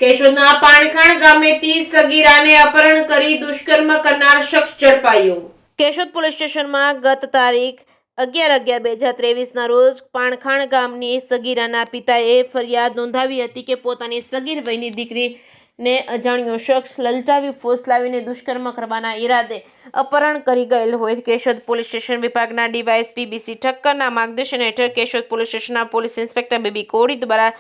કેશોદના પાણખાણ ગામેથી સગીરાને અપહરણ કરી દુષ્કર્મ કરનાર શખ્સ ઝડપાયો। કેશોદ પોલીસ સ્ટેશનમાં ગત તારીખ 11/11/2023ના રોજ પાણખાણ ગામની સગીરાના પિતાએ ફરિયાદ નોંધાવી હતી કે પોતાની સગીર વયની દીકરીને અજાણ્યો શખ્સ લલચાવી ફોસલાવીને દુષ્કર્મ કરવાના ઈરાદે અપહરણ કરી ગયેલ હોય। કેશોદ પોલીસ સ્ટેશન વિભાગના ડીવાયએસપી બીસી ઠક્કરના માર્ગદર્શન હેઠળ કેશોદ પોલીસ સ્ટેશનના પોલીસ ઇન્સ્પેક્ટર બેબી કોડી દ્વારા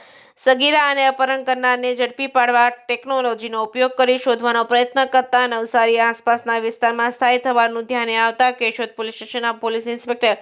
સગીરા અને અપહરણ કરનારને ઝડપી પાડવા ટેકનોલોજીનો ઉપયોગ કરી શોધવાનો પ્રયત્ન કરતા નવસારી આસપાસના વિસ્તારમાં સ્થાયી થવાનું ધ્યાને આવતા કેશોદ પોલીસ સ્ટેશનના police inspector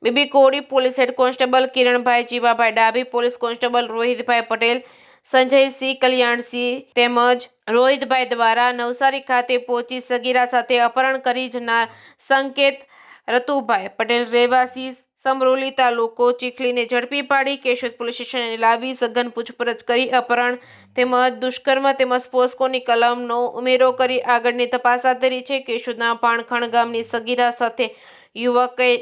B B Kodi, police head constable Kiranbhai Jivabhai Dabhi, police constable Rohitbhai Patel, Sanjaysinh, Kalyansinh તેમજ રોહિતભાઈ દ્વારા નવસારી ખાતે પહોંચી સગીરા સાથે અપહરણ કરી જનાર સંકેત રતુભાઈ પટેલ રહેવાસી સમરોલી તાલુકો ચીખલીને ઝડપી પાડી કેશોદ પોલીસ સ્ટેશને લાવી સઘન પૂછપરછ કરી અપહરણ તેમજ દુષ્કર્મ તેમજ પોસ્કોની કલમનો ઉમેરો કરી આગળની તપાસ હાથ ધરી છે। કેશોદના પાણખાણ ગામની સગીરા સાથે યુવક કઈ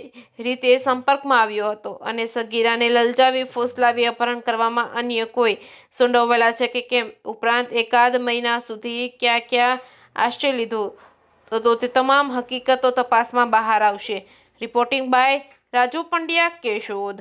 રીતે સંપર્કમાં આવ્યો હતો અને સગીરાને લલચાવી ફોસલાવી અપહરણ કરવામાં અન્ય કોઈ સંડોવાયેલા છે કે કેમ, ઉપરાંત એકાદ મહિના સુધી ક્યાં આશ્રય લીધો હતો તે તમામ હકીકતો તપાસમાં બહાર આવશે। Reporting by Raju Pandya, Keshod.